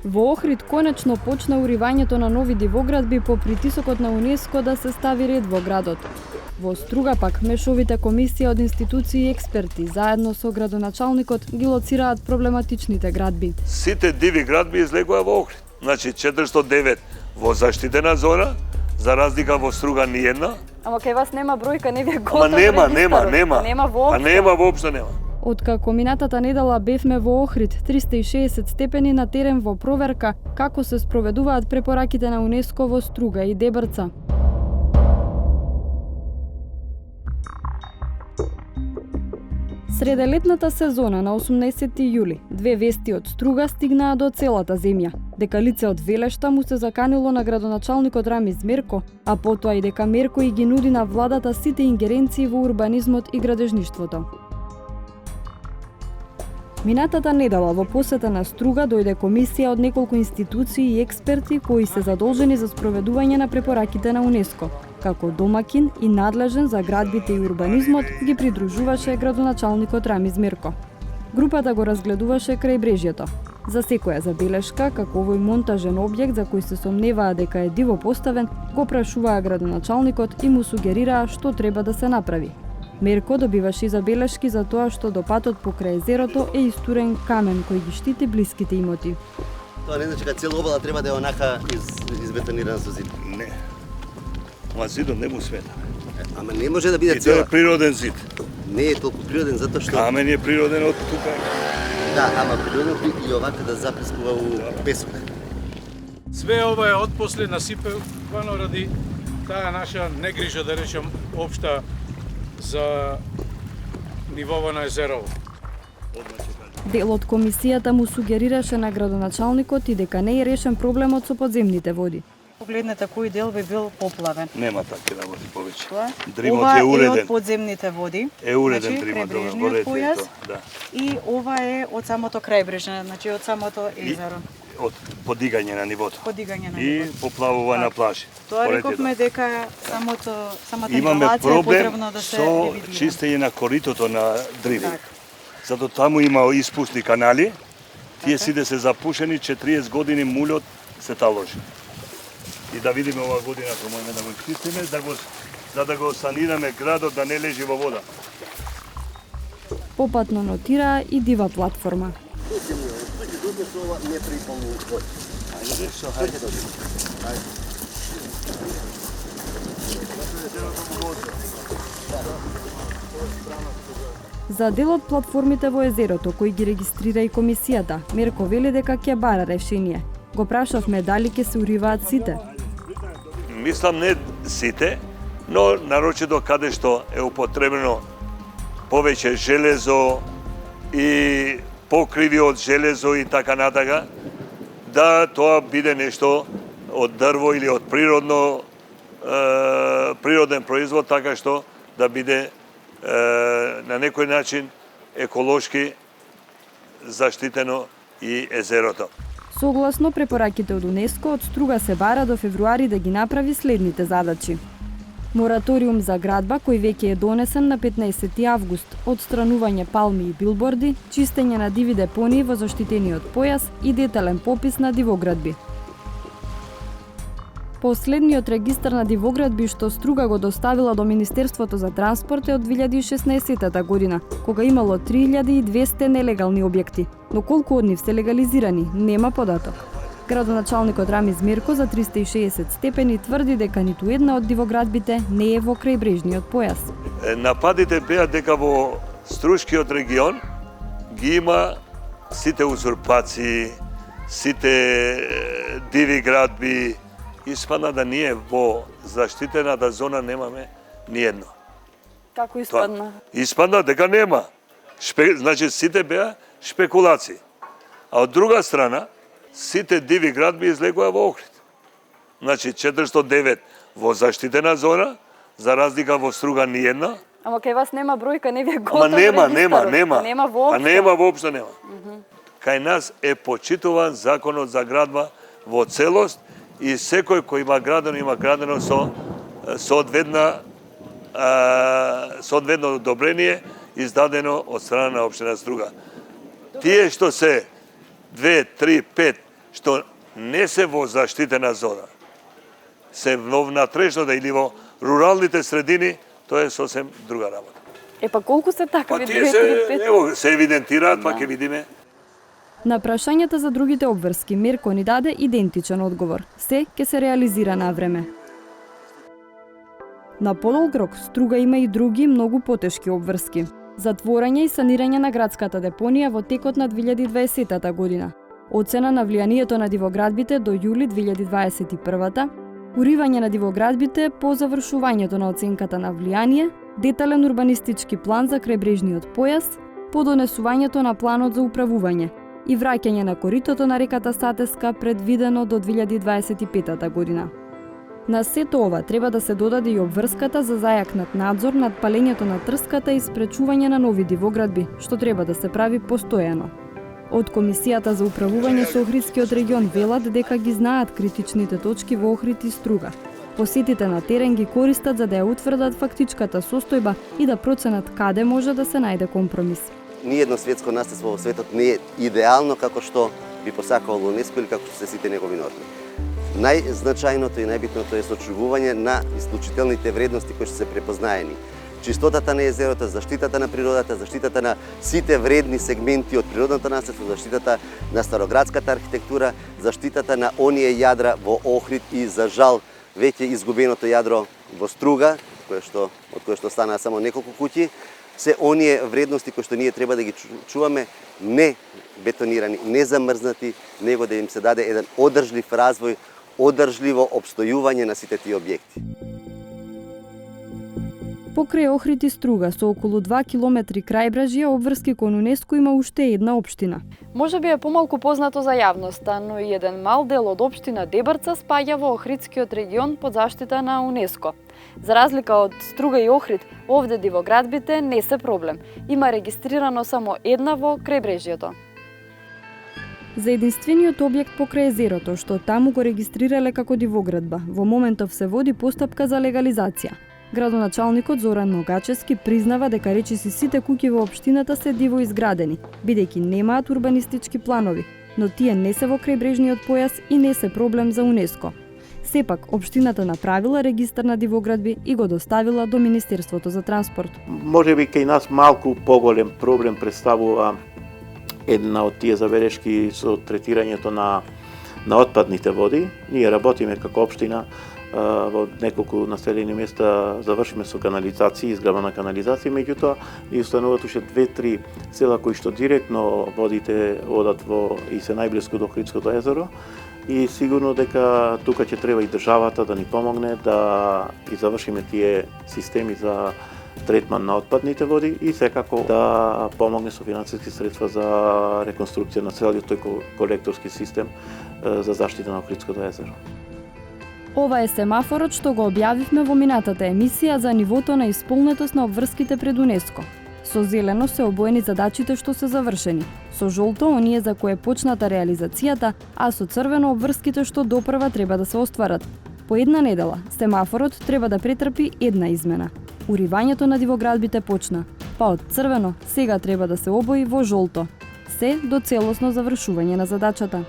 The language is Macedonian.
Во Охрид конечно почна уривањето на нови дивоградби по притисокот на УНЕСКО да се стави ред во градот. Во Струга пак мешовите комисија од институции и експерти заедно со градоначалникот ги лоцираат проблематичните градби. Сите диви градби излегува во Охрид. Значи 409 во заштитена зона, за разлика во Струга ни една. Ама кај вас нема бројка, не ви готов нема. Нема воопшто. Нема воопшто нема. Откако минатата недела бевме во Охрид 360 степени на терен во проверка како се спроведуваат препораките на УНЕСКО во Струга и Дебрца. Среде летната сезона на 18 јули, две вести од Струга стигнаа до целата земја. Дека лице од Велешта му се заканило на градоначалникот Рамиз Мерко, а потоа и дека Мерко и ги нуди на владата сите ингеренции во урбанизмот и градежништвото. Минатата недела во посета на Струга дојде комисија од неколку институции и експерти кои се задолжени за спроведување на препораките на УНЕСКО. Како домакин и надлежен за градбите и урбанизмот ги придружуваше градоначалникот Рамиз Мерко. Групата го разгледуваше крајбрежјето. За секоја забелешка, како овој монтажен објект за кој се сомневаа дека е диво поставен, го прашуваа градоначалникот и му сугерираа што треба да се направи. Мерко добиваше и забелешки за тоа што до патот покрај езерото е истурен камен кој ги штити блиските имоти. Тоа не значи дека цела обала треба да е онака избетонирана со зид. Не. Ама зидот не му смета. Ама не може да биде И тоа цела. е природен зид. Не е толку природен затоа што Камен е природен од тука. да, ама природно би и овака да запрескува у песок. Све ова е отпосле насипано ради таа наша негрижа, да речем, општа за нивова на езерово. Дел од комисијата му сугерираше на градоначалникот и дека не е решен проблемот со подземните води. Погледнете кој дел би бил поплавен. Нема такви работи повеќе. Тоа е. Дримот Ова е уреден. од подземните води. Е уреден значи, дримот, добро, крајбрежниот борете појас. тоа, да. И ова е од самото крајбрежје, значи од самото езеро. Од подигање на нивото. Подигање на И нивото. поплавува на плажи. Тоа Борете рековме дека самата Имаме инсталација е проблем потребно да се со ревидира. чистење на коритото на Дриви. Така. Зато таму има испусни канали. Тие сите се запушени, 40 години мулјот се таложи. И да видиме оваа година како можеме да го чистиме, за да го санираме градот да не лежи во вода. Попатно нотираа и дива платформа. За дел од платформите во езерото, кои ги регистрира и комисијата, Мерко вели дека ќе бара решение. Го прашавме дали ќе се уриваат сите. Мислам не сите, но нарочито каде што е употребено повеќе железо и покриви од железо и така натака, да тоа биде нешто од дрво или од природен производ, така што да биде на некој начин еколошки заштитено и езерото. Согласно препораките од УНЕСКО, од Струга се бара до февруари да ги направи следните задачи. Мораториум за градба кој веќе е донесен на 15 август, отстранување палми и билборди, чистење на диви депонии во заштитениот појас и детален попис на дивоградби. Последниот регистар на дивоградби што Струга го доставила до Министерството за транспорт е од 2016 година, кога имало 3200 нелегални објекти, но колку од нив се легализирани, нема податок. Градоначалникот Рамиз Мерко за 360 степени тврди дека ниту една од дивоградбите не е во крајбрежниот појас. Нападите беа дека во Струшкиот регион ги има сите узурпации, сите диви градби. Испадна да ние во заштитената зона немаме ни едно. Како испадна? Испадна дека нема. Значи сите беа шпекулации. А од друга страна, сите диви градби излегува во Охрид. Значи 409 во заштитена зона, за разлика во Струга ни една. Ама кај вас нема бројка, не ви е готов Ама нема. Нема воопшто. Нема воопшто нема. Кај нас е почитуван законот за градба во целост и секој кој има градено со соодветно одобрение издадено од страна на општина Струга. Тие што се 2, 3, 5 што не се во заштитена зона, се во внатрешната или во руралните средини, тоа е сосем друга работа. Па колку се такви? Па тие се евидентираат, па ќе видиме. На прашањата за другите обврски Мерко ни даде идентичен одговор. Се ќе се реализира на време. На подолг рок Струга има и други многу потешки обврски. Затворање и санирање на градската депонија во текот на 2020 година. Оцена на влијанието на дивоградбите до јули 2021, уривање на дивоградбите по завршувањето на оценката на влијание, детален урбанистички план за крајбрежниот појас, по донесувањето на планот за управување и враќање на коритото на реката Сатеска предвидено до 2025 година. На сето ова треба да се додаде и обврската за зајакнат надзор над палењето на трската и спречување на нови дивоградби, што треба да се прави постојано. Од Комисијата за управување со Охридскиот регион велат дека ги знаат критичните точки во Охрид и Струга. Посетите на терен ги користат за да ја утврдат фактичката состојба и да проценат каде може да се најде компромис. Ниедно светско наследство во светот не е идеално како што би посакал УНЕСКО или како што се сите негови норми. Најзначајното и најбитното е сочувување на исклучителните вредности кои што се препознаени. Чистотата на езерото, заштитата на природата, заштитата на сите вредни сегменти од природното наследство, заштитата на староградската архитектура, заштитата на оние јадра во Охрид и за жал веќе изгубеното јадро во Струга, од кое што станаа само неколку куќи, се оние вредности кои што ние треба да ги чуваме не бетонирани, не замрзнати, него да им се даде еден одржлив развој, одржливо обстојување на сите тие објекти. Покрај Охрид и Струга со околу 2 километри крајбрежје обврски кон УНЕСКО има уште една општина. Може би е помалку познато за јавноста, но и еден мал дел од општина Дебарца спаѓа во Охридскиот регион под заштита на УНЕСКО. За разлика од Струга и Охрид, овде дивоградбите не се проблем. Има регистрирано само една во крајбрежјето. За единствениот објект покрај езерото, што таму го регистрирале како дивоградба, во моментов се води постапка за легализација. Градоначалникот Зоран Ногачевски признава дека речиси сите куќи во општината се диво изградени, бидејќи немаат урбанистички планови, но тие не се во крајбрежниот појас и не се проблем за УНЕСКО. Сепак, општината направила регистар на дивоградби и го доставила до Министерството за транспорт. Може би кај нас малку поголем проблем представува една од тие забелешки со третирањето на отпадните води. Ние работиме како општина во неколку населени места, завршиме со канализација, изградба на канализација, меѓутоа и устануваат уште 2-3 села кои што директно водите одат во и се најблиску до Охридското езеро. И сигурно дека тука ќе треба и државата да ни помогне да ги завршиме тие системи за третман на отпадните води и секако да помогне со финансиски средства за реконструкција на целиот тој колекторски систем за заштита на Охридското езеро. Ова е семафорот што го објавивме во минатата емисија за нивото на исполнетост на обврските пред УНЕСКО. Со зелено се обоени задачите што се завршени, со жолто оние за кое почната реализацијата, а со црвено обврските што допрва треба да се остварат. По една недела, семафорот треба да претрпи една измена. Уривањето на дивоградбите почна, па од црвено сега треба да се обои во жолто. Се до целосно завршување на задачата.